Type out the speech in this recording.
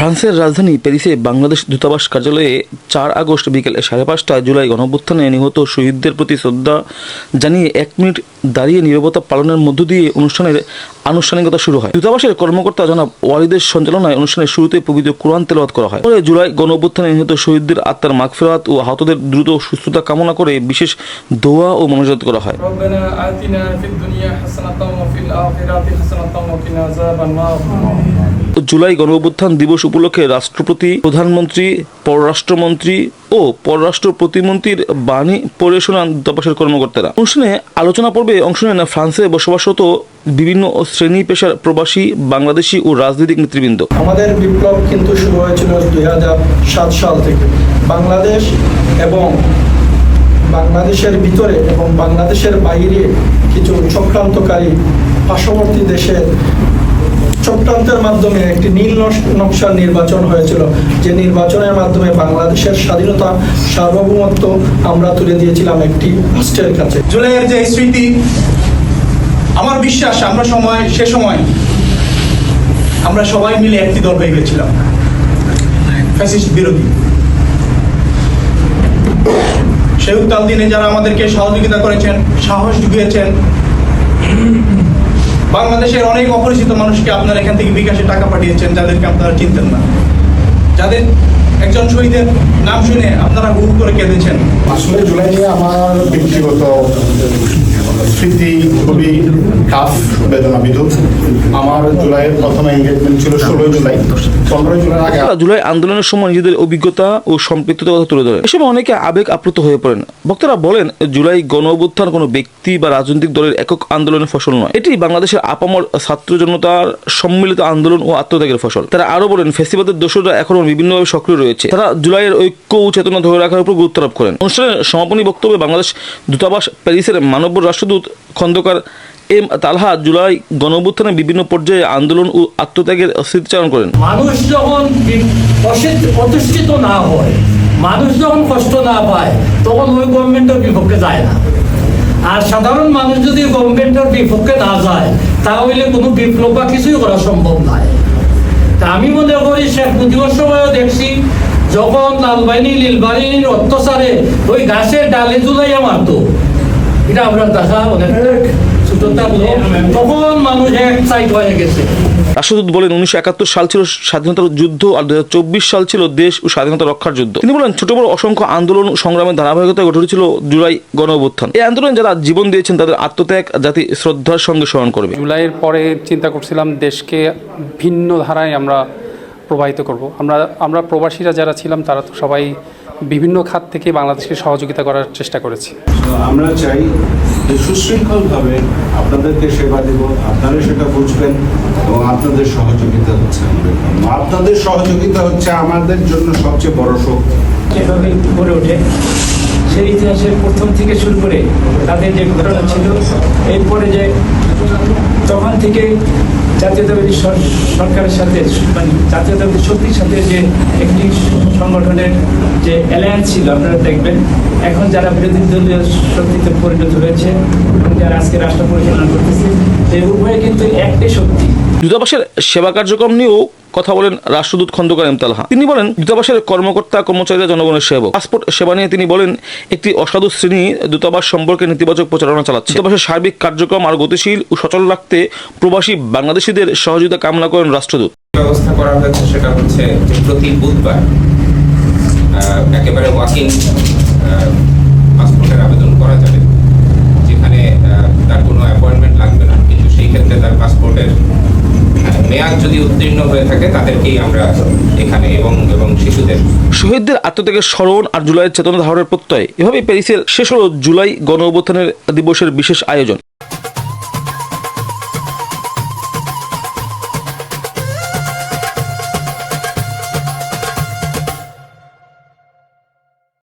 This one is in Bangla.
ফ্রান্সের রাজধানী প্যারিসে বাংলাদেশ দূতাবাস কার্যালয়ে ৪ আগস্ট বিকেল ৫:৩০ জুলাই গণঅভ্যুত্থানে নিহত শহীদদের প্রতি শ্রদ্ধা জানিয়ে ১ মিনিট দাঁড়িয়ে নীরবতা পালনের মধ্য দিয়ে অনুষ্ঠানের আনুষ্ঠানিকতা শুরু হয়। দূতাবাসের কর্মকর্তা জনাব ওয়ালিদের সঞ্চালনায় অনুষ্ঠানের শুরুতে পবিত্র কোরআন তেলাওয়াত করা হয়। পরে জুলাই গণঅভ্যুত্থানে নিহত শহীদদের আত্মার মাগফিরাত ও আহতদের দ্রুত সুস্থতা কামনা করে বিশেষ দোয়া ও মোনাজাত করা হয়। জুলাই গণঅভ্যুত্থান দিবস উপলক্ষে রাষ্ট্রপতি, প্রধানমন্ত্রী, পররাষ্ট্রমন্ত্রী ও পররাষ্ট্র প্রতিমন্ত্রীর বাণী পড়ে শোনান দূতাবাসের কর্মকর্তারা। অনুষ্ঠানে আলোচনা পর্বে অংশ নেন ফ্রান্সে বসবাসরত বিভিন্ন শ্রেণী পেশার প্রবাসী, বাংলাদেশি ও রাজনৈতিক নেতৃবৃন্দ। আমাদের বিপ্লব কিন্তু শুরু হয়েছিল ২০০৭ সাল থেকে। বাংলাদেশ এবং বাংলাদেশের ভিতরে এবং বাংলাদেশের বাইরে কিছু চক্রান্তকারী পার্শ্ববর্তী দেশের চক্রান্তের মাধ্যমে একটি নীল নকশার নির্বাচন হয়েছিল, যে নির্বাচনের মাধ্যমে বাংলাদেশের স্বাধীনতা, সার্বভৌমত্ব আমরা তুলে দিয়েছিলাম একটি রাষ্ট্রের কাছে। জুলাইয়ের যে স্মৃতি, আমার বিশ্বাস সে সময় আমরা সবাই মিলে একটি দল হয়ে গেছিলাম, ফ্যাসিস্ট বিরোধী। সেই উত্তাল দিনে যারা আমাদেরকে সহযোগিতা করেছেন, সাহস জুগিয়েছেন, বাংলাদেশের অনেক অপরিচিত মানুষকে আপনারা এখান থেকে বিকাশে টাকা পাঠিয়েছেন, যাদেরকে আপনারা চিনতেন না, যাদের একজন শহীদের নাম শুনে আপনারা হু করে কেঁদেছেন। আসলে জুলাই নিয়ে আমার ব্যক্তিগত স্মৃতি খুবই টাফ, বেদনাবিধুর। আমার জুলাইয়ের প্রথম এনগেজমেন্ট ছিল ১৬ জুলাই। ১৫ জুলাই আগে জুলাই আন্দোলনের সময় নিজেদের অভিজ্ঞতা ও সম্পৃক্ততার কথা তুলে ধরে। এ সময় অনেকে আবেগ আপ্লুত হয়ে পড়েন। বক্তারা বলেন, জুলাই গণঅভ্যুত্থান কোনো ব্যক্তি বা রাজনৈতিক দলের একক আন্দোলনের ফসল নয়, এটি বাংলাদেশের আপামর ছাত্র জনতার সম্মিলিত আন্দোলন ও আত্মত্যাগের ফসল। তারা আরো বলেন, ফ্যাসিবাদের দোসররা এখনো বিভিন্নভাবে সক্রিয় রয়েছে। তারা জুলাইয়ের ঐক্য ও চেতনা ধরে রাখার উপর গুরুত্ব আরোপ করেন। অনুষ্ঠানের সমাপনী বক্তব্যে বাংলাদেশ দূতাবাস প্যারিসের মানব রাষ্ট্রদূত খন্দকার এম তালহা জুলাই গণঅভ্যুত্থানের বিভিন্ন পর্যায়ে আন্দোলন ও আত্মত্যাগের স্মৃতিচারণ করেন। মানুষ যখন প্রতিষ্ঠিত না হয়, মানুষ যখন কষ্ট না পায়, তখন ওই গভর্নমেন্টের বিপক্ষে যায় না। আর সাধারণ মানুষ যদি গভর্নমেন্টের বিপক্ষে না যায়, তাহলে কোনো বিপ্লব বা কিছুই করা সম্ভব নয়। তা আমি মনে করি শেখ মুজিবুর সময়ও দেখছি, যখন লালবাহিনী নীলবাহিনীর অত্যাচারে ওই গাছের ডালে ঝুলাইয়া মারত, এটা আমরা দেখা অনেক তখন মানুষ এক সাইড হয়ে গেছে। রাষ্ট্রদূত বলেন, ১৯৭১ সাল ছিল স্বাধীনতার যুদ্ধ আর ২০২৪ সাল ছিল দেশ ও স্বাধীনতা রক্ষার যুদ্ধ। তিনি বলেন, ছোট বড় অসংখ্য আন্দোলন ও সংগ্রামের ধারাবাহিকতায় গঠন ছিল জুলাই গণঅভ্যুত্থান। এই আন্দোলনে যারা জীবন দিয়েছেন তাদের আত্মত্যাগ জাতি শ্রদ্ধার সঙ্গে স্মরণ করবে। জুলাইয়ের পরে চিন্তা করছিলাম দেশকে ভিন্ন ধারায় আমরা প্রবাহিত করব। আমরা প্রবাসীরা যারা ছিলাম তারা তো সবাই বিভিন্ন খাত থেকে বাংলাদেশকে সহযোগিতা করার চেষ্টা করেছি। আমরা চাই যে সুশৃঙ্খলভাবে আপনাদেরকে সেবা দেব, আপনারা সেটা বুঝবেন এবং আপনাদের সহযোগিতা হচ্ছে আমাদের জন্য সবচেয়ে বড় শক্তি। যেভাবে গড়ে ওঠে, সেই ইতিহাসের প্রথম থেকে শুরু করে তাদের যে ঘটনা ছিল, এরপরে যে তখন থেকে জাতীয়তাবাদী সরকারের সাথে, মানে জাতীয়তাবাদী শক্তির সাথে যে একটি সংগঠনের যে অ্যালায়েন্স ছিল, আপনারা দেখবেন এখন যারা বিরোধী দলীয় শক্তিতে পরিণত হয়েছে এবং যারা আজকে রাষ্ট্র পরিচালনা করতেছে, এই উভয়ে কিন্তু একটি শক্তি। দূতাবাসের সেবা কার্যক্রম নিয়েও কথা বলেন রাষ্ট্রদূত খন্দকার এম তালহা। তিনি বলেন, দূতাবাসের কর্মকর্তা কর্মচারীরা জনগণের সেবক। পাসপোর্ট সেবা নিয়ে তিনি বলেন, একটি অসাধু শ্রেণী দূতাবাস সম্পর্কে নেতিবাচক প্রচারণা চালাচ্ছে। দূতাবাসের সার্বিক কার্যক্রম আর গতিশীল ও সচল রাখতে প্রবাসী বাংলাদেশিদের সহযোগিতা কামনা করেন রাষ্ট্রদূত। ব্যবস্থা করা হয়েছে সেটা হচ্ছে যে প্রতি বুধবার একেবারে ওয়াকিং পাসপোর্টের আবেদন করা যাবে, যেখানে তার কোনো অ্যাপয়েন্টমেন্ট লাগবে না, কিন্তু সেই ক্ষেত্রে তার পাসপোর্টের মেয়াদ যদি উত্তীর্ণ হয়ে থাকে তাদেরকেই আমরা এখানে এবং শিশুদের শহীদদের আত্মত্যাগের স্মরণ আর জুলাইয়ের চেতনা ধারণের প্রত্যয়, এভাবে প্যারিসের শেষ হলো জুলাই গণঅভ্যুত্থানের দিবসের বিশেষ আয়োজন।